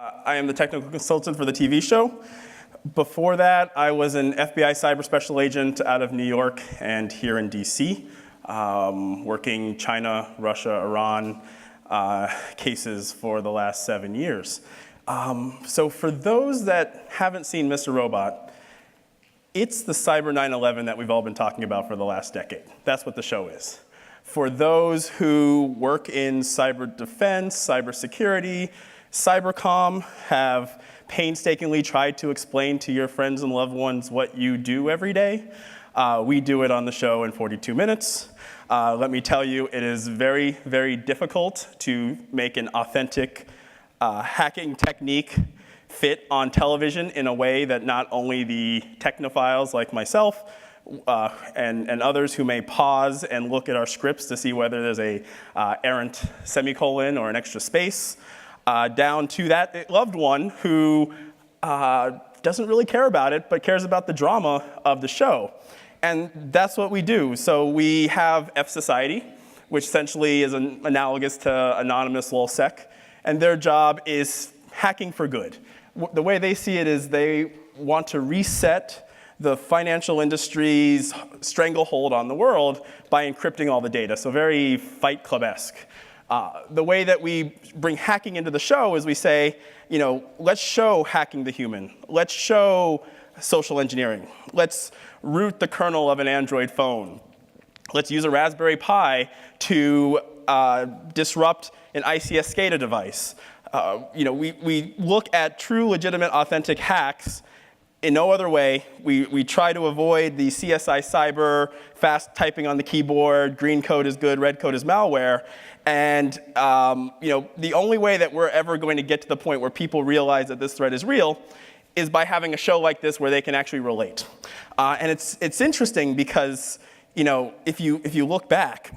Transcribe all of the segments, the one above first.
I am the technical consultant for the TV show. Before that, I was an FBI cyber special agent out of New York and here in DC, working China, Russia, Iran cases for the last 7 years. So for those that haven't seen Mr. Robot, it's the cyber 9/11 that we've all been talking about for the last decade. That's what the show is. For those who work in cyber defense, cyber security, cybercom, have painstakingly tried to explain to your friends and loved ones what you do every day, we do it on the show in 42 minutes. Let me tell you, it is very, very difficult to make an authentic hacking technique fit on television in a way that not only the technophiles like myself and others who may pause and look at our scripts to see whether there's a errant semicolon or an extra space, down to that loved one who doesn't really care about it, but cares about the drama of the show. And that's what we do. So we have F-Society, which essentially is analogous to anonymous lolsec, and their job is hacking for good. The way they see it is they want to reset the financial industry's stranglehold on the world by encrypting all the data, so very Fight Club-esque. The way that we bring hacking into the show is we say, let's show hacking the human. Let's show social engineering. Let's root the kernel of an Android phone. Let's use a Raspberry Pi to disrupt an ICS SCADA device. We look at true, legitimate, authentic hacks in no other way. We try to avoid the CSI cyber, fast typing on the keyboard, green code is good, red code is malware. And the only way that we're ever going to get to the point where people realize that this threat is real is by having a show like this where they can actually relate. And it's interesting because if you look back,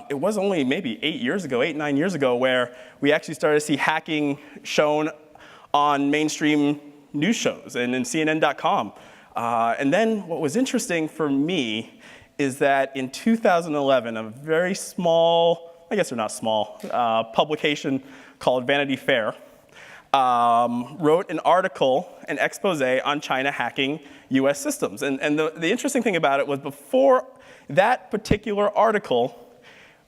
it was only maybe 9 years ago, where we actually started to see hacking shown on mainstream news shows and in CNN.com. And then what was interesting for me is that in 2011, a very small, I guess they're not small, publication called Vanity Fair wrote an article, an expose on China hacking US systems. And the interesting thing about it was before that particular article,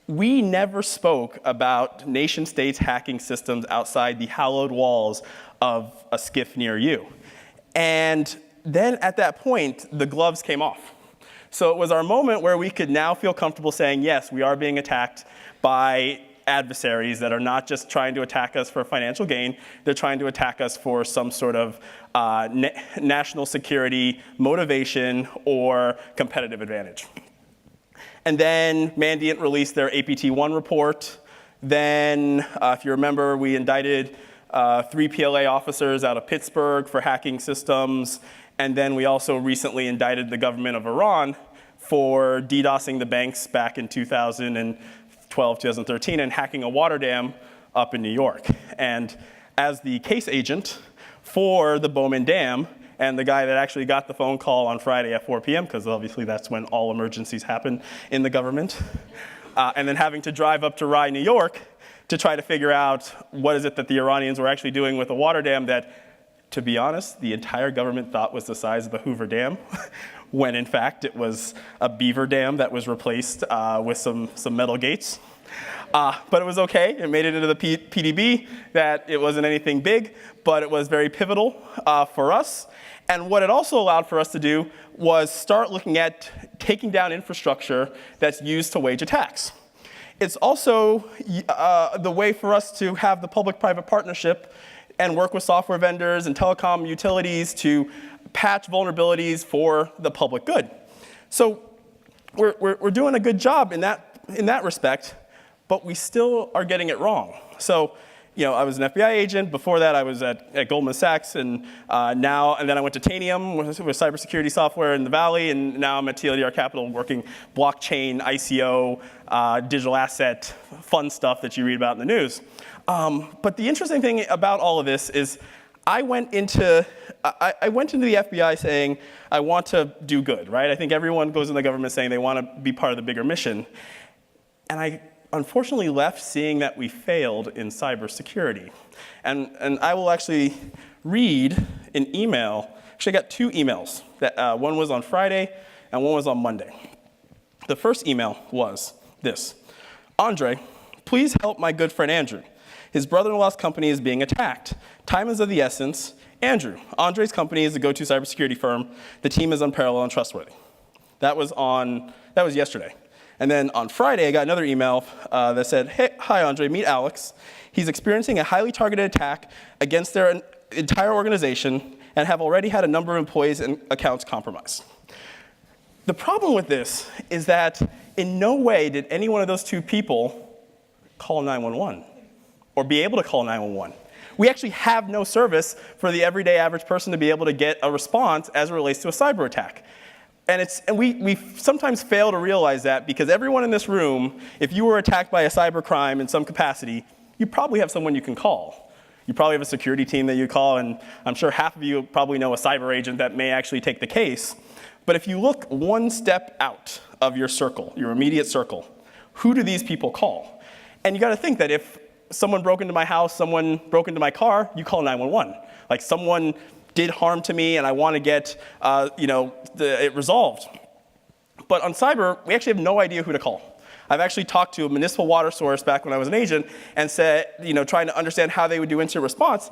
we never spoke about nation states hacking systems outside the hallowed walls of a SCIF near you. And then at that point, the gloves came off. So it was our moment where we could now feel comfortable saying, yes, we are being attacked by adversaries that are not just trying to attack us for financial gain, they're trying to attack us for some sort of national security motivation or competitive advantage. And then Mandiant released their APT-1 report. Then, if you remember, we indicted 3 PLA officers out of Pittsburgh for hacking systems. And then we also recently indicted the government of Iran for DDoSing the banks back in 2012, 2013, and hacking a water dam up in New York. And as the case agent for the Bowman Dam, and the guy that actually got the phone call on Friday at 4 p.m., because obviously that's when all emergencies happen in the government, and then having to drive up to Rye, New York, to try to figure out what is it that the Iranians were actually doing with a water dam that, to be honest, the entire government thought was the size of the Hoover Dam, when in fact it was a beaver dam that was replaced with some metal gates. But it was okay. It made it into the PDB, that it wasn't anything big, but it was very pivotal for us. And what it also allowed for us to do was start looking at taking down infrastructure that's used to wage attacks. It's also the way for us to have the public-private partnership and work with software vendors and telecom utilities to patch vulnerabilities for the public good. So we're doing a good job in that respect, but we still are getting it wrong. So I was an FBI agent. Before that, I was at Goldman Sachs, and then I went to Tanium with cybersecurity software in the Valley, and now I'm at TLDR Capital working blockchain, ICO, digital asset, fun stuff that you read about in the news. But the interesting thing about all of this is I went into the FBI saying, I want to do good, right? I think everyone goes in the government saying they want to be part of the bigger mission. And I unfortunately left seeing that we failed in cybersecurity. And I will actually read an email. Actually, I got two emails. One was on Friday and one was on Monday. The first email was this: Andre, please help my good friend Andrew. His brother-in-law's company is being attacked. Time is of the essence. Andrew, Andre's company is a go-to cybersecurity firm. The team is unparalleled and trustworthy. That was yesterday. And then on Friday, I got another email that said, hey, hi, Andre, meet Alex. He's experiencing a highly targeted attack against their entire organization and have already had a number of employees and accounts compromised. The problem with this is that in no way did any one of those two people call 911 or be able to call 911. We actually have no service for the everyday average person to be able to get a response as it relates to a cyber attack. And we sometimes fail to realize that, because everyone in this room, if you were attacked by a cyber crime in some capacity, you probably have someone you can call. You probably have a security team that you call, and I'm sure half of you probably know a cyber agent that may actually take the case. But if you look one step out of your circle, your immediate circle, who do these people call? And you got to think that if someone broke into my house, someone broke into my car, you call 911. Like, someone did harm to me and I want to get it resolved. But on cyber, we actually have no idea who to call. I've actually talked to a municipal water source back when I was an agent and said, trying to understand how they would do incident response.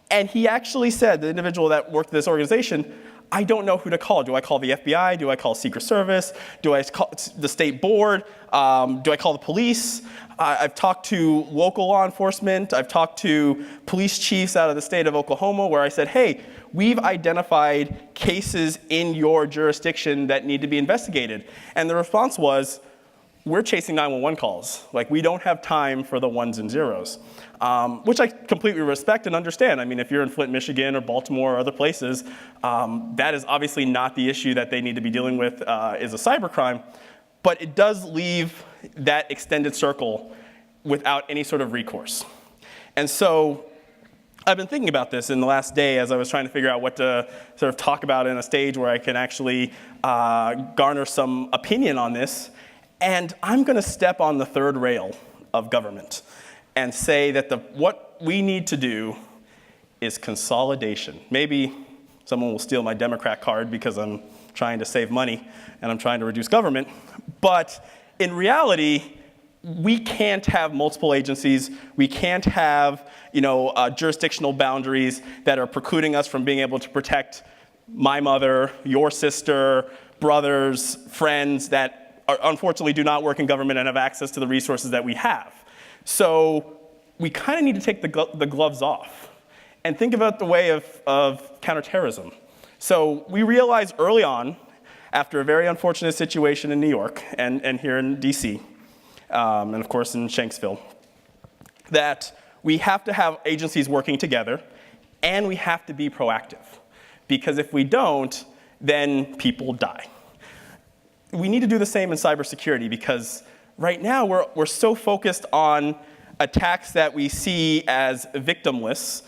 And he actually said, the individual that worked at this organization, I don't know who to call. Do I call the FBI? Do I call Secret Service? Do I call the state board? Do I call the police? I've talked to local law enforcement. I've talked to police chiefs out of the state of Oklahoma, where I said, hey, we've identified cases in your jurisdiction that need to be investigated. And the response was, we're chasing 911 calls. Like, we don't have time for the ones and zeros, which I completely respect and understand. I mean, if you're in Flint, Michigan, or Baltimore, or other places, that is obviously not the issue that they need to be dealing with is a cybercrime. But it does leave that extended circle without any sort of recourse. And so I've been thinking about this in the last day as I was trying to figure out what to sort of talk about in a stage where I can actually garner some opinion on this. And I'm going to step on the third rail of government and say that what we need to do is consolidation. Maybe someone will steal my Democrat card because I'm trying to save money and I'm trying to reduce government. But in reality, we can't have multiple agencies. We can't have jurisdictional boundaries that are precluding us from being able to protect my mother, your sister, brothers, friends that unfortunately do not work in government and have access to the resources that we have. So we kind of need to take the gloves off and think about the way of counterterrorism. So we realized early on, after a very unfortunate situation in New York and here in DC, and of course in Shanksville, that we have to have agencies working together and we have to be proactive. Because if we don't, then people die. We need to do the same in cybersecurity, because right now we're so focused on attacks that we see as victimless,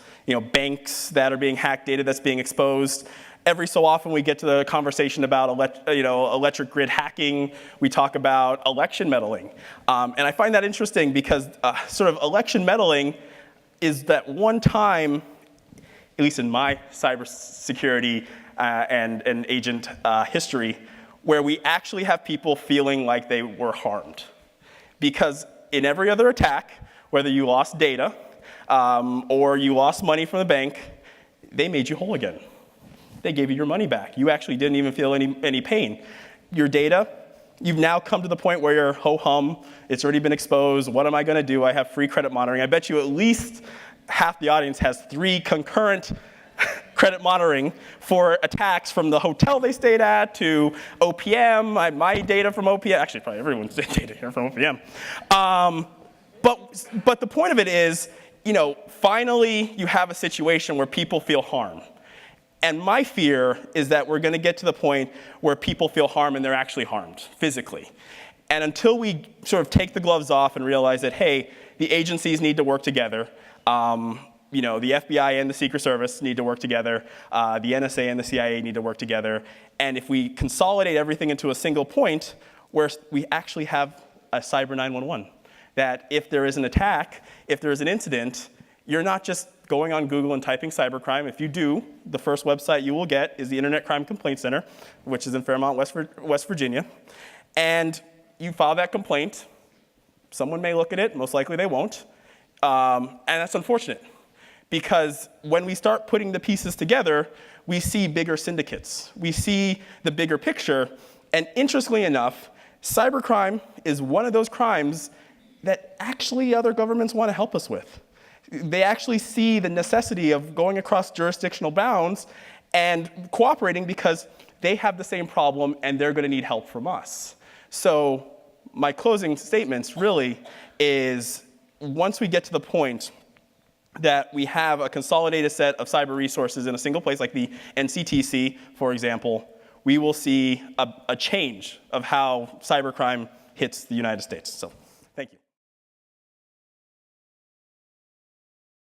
banks that are being hacked, data that's being exposed. Every so often we get to the conversation about electric grid hacking. We talk about election meddling. And I find that interesting because sort of election meddling is that one time, at least in my cybersecurity and agent history, where we actually have people feeling like they were harmed. Because in every other attack, whether you lost data or you lost money from the bank, they made you whole again. They gave you your money back. You actually didn't even feel any pain. Your data, you've now come to the point where you're ho-hum, it's already been exposed, what am I gonna do? I have free credit monitoring. I bet you at least half the audience has 3 concurrent credit monitoring for attacks from the hotel they stayed at to OPM, my data from OPM, actually probably everyone's data here from OPM. But the point of it is, finally you have a situation where people feel harm. And my fear is that we're gonna get to the point where people feel harm and they're actually harmed physically. And until we sort of take the gloves off and realize that, hey, the agencies need to work together, the FBI and the Secret Service need to work together. The NSA and the CIA need to work together. And if we consolidate everything into a single point where we actually have a cyber 911, that if there is an attack, if there is an incident, you're not just going on Google and typing cybercrime. If you do, the first website you will get is the Internet Crime Complaint Center, which is in Fairmont, West Virginia. And you file that complaint. Someone may look at it. Most likely they won't. And that's unfortunate, because when we start putting the pieces together, we see bigger syndicates. We see the bigger picture. And interestingly enough, cybercrime is one of those crimes that actually other governments want to help us with. They actually see the necessity of going across jurisdictional bounds and cooperating because they have the same problem and they're going to need help from us. So my closing statements really is, once we get to the point that we have a consolidated set of cyber resources in a single place, like the NCTC, for example, we will see a change of how cybercrime hits the United States. So